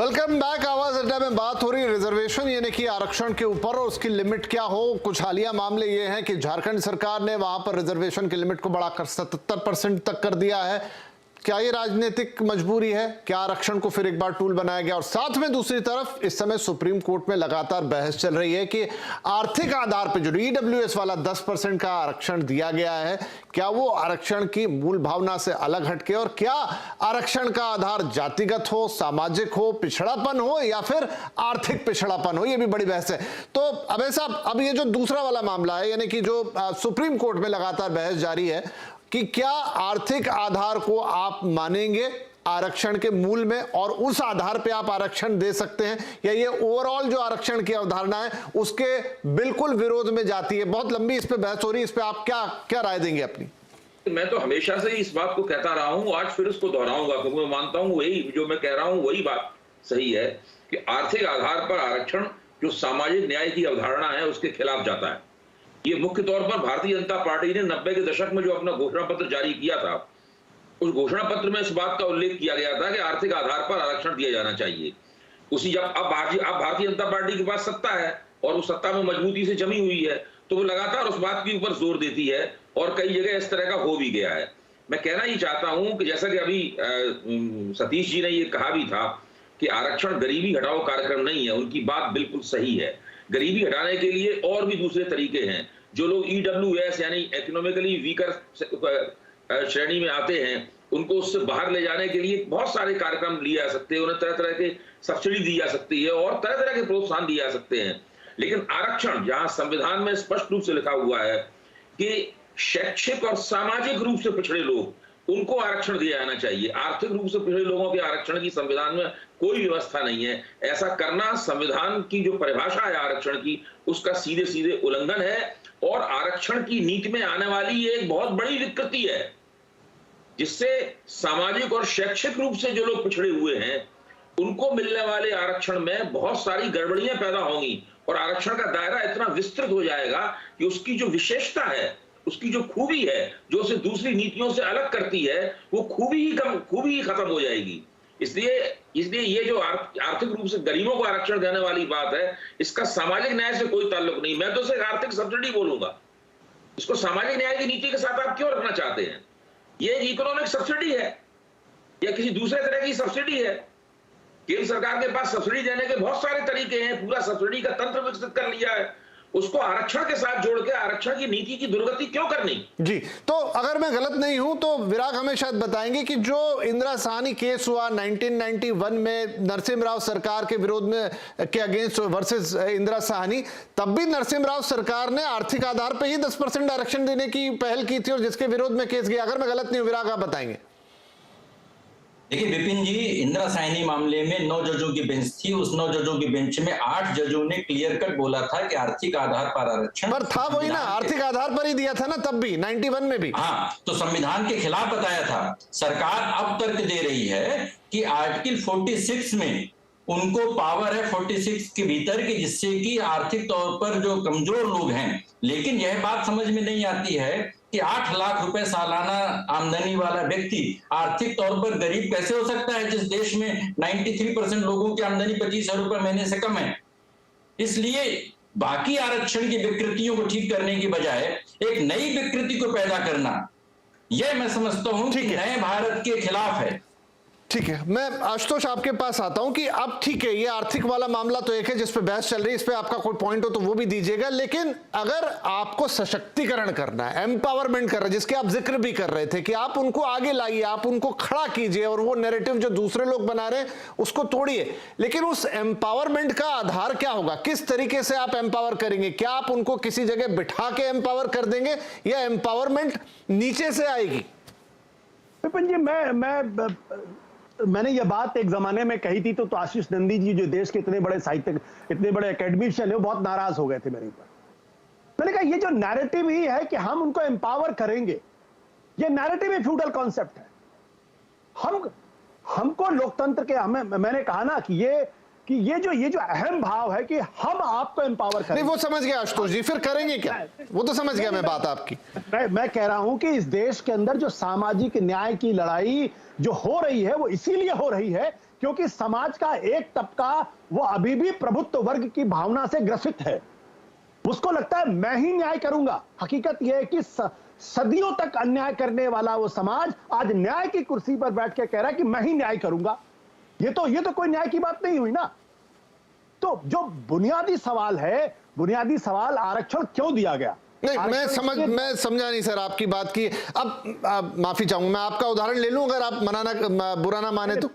Welcome back. आवाज अड्डा में बात हो रही है रिजर्वेशन यानी कि आरक्षण के ऊपर और उसकी लिमिट क्या हो। कुछ हालिया मामले ये हैं कि झारखंड सरकार ने वहां पर रिजर्वेशन की लिमिट को बढ़ाकर 77% तक कर दिया है। क्या ये राजनीतिक मजबूरी है? क्या आरक्षण को फिर एक बार टूल बनाया गया? और साथ में दूसरी तरफ इस समय सुप्रीम कोर्ट में लगातार बहस चल रही है कि आर्थिक आधार पर जो ईडब्ल्यूएस वाला 10% का आरक्षण दिया गया है, क्या वो आरक्षण की मूल भावना से अलग हटके, और क्या आरक्षण का आधार जातिगत हो, सामाजिक हो, पिछड़ापन हो या फिर आर्थिक पिछड़ापन हो? ये भी बड़ी बहस है। तो अबे साहब, अब ये जो दूसरा वाला मामला है यानी कि जो सुप्रीम कोर्ट में लगातार बहस जारी है कि क्या आर्थिक आधार को आप मानेंगे आरक्षण के मूल में और उस आधार पे आप आरक्षण दे सकते हैं, या ये ओवरऑल जो आरक्षण की अवधारणा है उसके बिल्कुल विरोध में जाती है? बहुत लंबी इस पे बहस हो रही है, इस पे आप क्या राय देंगे अपनी? मैं तो हमेशा से इस बात को कहता रहा हूं, आज फिर उसको दोहराऊंगा क्योंकि मैं मानता हूं वही जो मैं कह रहा हूं वही बात सही है कि आर्थिक आधार पर आरक्षण जो सामाजिक न्याय की अवधारणा है उसके खिलाफ जाता है। ये मुख्य तौर पर भारतीय जनता पार्टी ने 90 के दशक में जो अपना घोषणा पत्र जारी किया था, उस घोषणा पत्र में इस बात का उल्लेख किया गया था कि आर्थिक आधार पर आरक्षण दिया जाना चाहिए। उसी जब अब भारतीय जनता पार्टी के पास सत्ता है और उस सत्ता में मजबूती से जमी हुई है, तो वो लगातार उस बात के ऊपर जोर देती है और कई जगह इस तरह का हो भी गया है। मैं कहना ही चाहता हूं कि जैसा कि अभी सतीश जी ने ये कहा भी था कि आरक्षण गरीबी हटाओ कार्यक्रम नहीं है, उनकी बात बिल्कुल सही है। गरीबी हटाने के लिए और भी दूसरे तरीके हैं। जो लोग ईडब्ल्यूएस यानी इकोनॉमिकली वीकर श्रेणी में आते हैं, उनको उससे बाहर ले जाने के लिए बहुत सारे कार्यक्रम लिए जा सकते हैं, उन्हें तरह तरह के सब्सिडी दी जा सकती है और तरह तरह के प्रोत्साहन दिए जा सकते हैं। लेकिन आरक्षण जहां संविधान में स्पष्ट रूप से लिखा हुआ है कि शैक्षिक और सामाजिक रूप से पिछड़े लोग, उनको आरक्षण दिया जाना चाहिए। आर्थिक रूप से पिछड़े लोगों के आरक्षण की संविधान में कोई व्यवस्था नहीं है। ऐसा करना संविधान की जो परिभाषा है आरक्षण की, उसका सीधे सीधे उल्लंघन है और आरक्षण की नीति में आने वाली एक बहुत बड़ी विकृति है, जिससे सामाजिक और शैक्षिक रूप से जो लोग पिछड़े हुए हैं उनको मिलने वाले आरक्षण में बहुत सारी गड़बड़ियां पैदा होंगी और आरक्षण का दायरा इतना विस्तृत हो जाएगा कि उसकी जो विशेषता है, उसकी जो खूबी है, जो उसे दूसरी नीतियों से अलग करती है, वो खूबी ही खत्म हो जाएगी। इसलिए ये जो आर्थिक रूप से गरीबों को आरक्षण देने वाली बात है, इसका सामाजिक न्याय से कोई ताल्लुक नहीं। मैं तो इसे आर्थिक सब्सिडी बोलूंगा। इसको सामाजिक न्याय की नीति के साथ आप क्यों रखना चाहते हैं? ये इकोनॉमिक सब्सिडी है या किसी दूसरे तरह की सब्सिडी है? केंद्र सरकार के पास सब्सिडी देने के बहुत सारे तरीके हैं, पूरा सब्सिडी का तंत्र विकसित कर लिया है। उसको आरक्षण के साथ जोड़ के आरक्षण की नीति की दुर्गति क्यों करनी? जी, तो अगर मैं गलत नहीं हूं तो विराग हमें शायद बताएंगे कि जो इंदिरा साहनी केस हुआ 1991 में नरसिम्हा राव सरकार के विरोध में के अगेंस्ट वर्सेस इंदिरा साहनी, तब भी नरसिम्हा राव सरकार ने आर्थिक आधार पर ही 10% आरक्षण देने की पहल की थी और जिसके विरोध में केस गया। अगर मैं गलत नहीं हूं, विराग आप बताएंगे। देखिए विपिन जी, इंदिरा साहनी मामले में 9 जजों की बेंच थी। उस 9 जजों की बेंच में 8 जजों ने क्लियर कट बोला था कि आर्थिक आधार पर आरक्षण पर था वही ना, आर्थिक आधार पर ही दिया था ना, तब भी 91 में भी। हाँ, तो संविधान के खिलाफ बताया था। सरकार अब तर्क दे रही है कि आर्टिकल 46 में उनको पावर है 46 के भीतर की, जिससे कि आर्थिक तौर पर जो कमजोर लोग हैं, लेकिन यह बात समझ में नहीं आती है कि 8 लाख रुपए सालाना आमदनी वाला व्यक्ति आर्थिक तौर पर गरीब कैसे हो सकता है, जिस देश में 93% लोगों की आमदनी 25,000 रुपए महीने से कम है। इसलिए बाकी आरक्षण की विकृतियों को ठीक करने की बजाय एक नई विकृति को पैदा करना, यह मैं समझता हूं कि नए भारत के खिलाफ है। ठीक है, मैं आशुतोष आपके पास आता हूं कि अब ठीक है, ये आर्थिक वाला मामला तो एक है जिस पे बहस चल रही है, इस पे आपका कोई पॉइंट हो तो वो भी दीजिएगा। लेकिन अगर आपको सशक्तिकरण करना है, एम्पावरमेंट कर रहे हैं, जिसके आप जिक्र भी कर रहे थे कि आप उनको आगे लाइए, आप उनको खड़ा कीजिए और वो नैरेटिव जो दूसरे लोग बना रहे हैं उसको तोड़िए, लेकिन उस एम्पावरमेंट का आधार क्या होगा? किस तरीके से आप एम्पावर करेंगे? क्या आप उनको किसी जगह बिठा के एम्पावर कर देंगे या एम्पावरमेंट नीचे से आएगी? विपिन जी, मैंने ये बात एक जमाने में कही थी तो आशीष नंदी जी, जो देश के इतने बड़े साहित्यक, इतने बड़े एकेडमिशियन है, वो बहुत नाराज हो गए थे मेरे ऊपर। मैंने कहा ये जो नैरेटिव ही है कि हम उनको एम्पावर करेंगे, ये नैरेटिव ही फ्यूडल कॉन्सेप्ट है। हमको लोकतंत्र के मैंने कहा ना कि कि ये जो अहम भाव है कि हम आपको एम्पावर नहीं, करें। वो समझ गया आशुतोष जी, फिर करेंगे क्या? वो तो समझ गया मैं बात आपकी। मैं कह रहा हूं कि इस देश के अंदर जो सामाजिक न्याय की लड़ाई जो हो रही है वो इसीलिए हो रही है क्योंकि समाज का एक तबका वो अभी भी प्रभुत्व वर्ग की भावना से ग्रसित है। उसको लगता है मैं ही न्याय करूंगा। हकीकत यह है कि सदियों तक अन्याय करने वाला वो समाज आज न्याय की कुर्सी पर बैठ के कह रहा है कि मैं ही न्याय करूंगा। ये तो कोई न्याय की बात नहीं हुई ना। तो जो बुनियादी सवाल है, बुनियादी सवाल आरक्षण क्यों दिया गया? नहीं, मैं समझा नहीं सर आपकी बात की। अब माफी चाहूंगा, मैं आपका उदाहरण ले लूं अगर आप बुरा ना माने तो।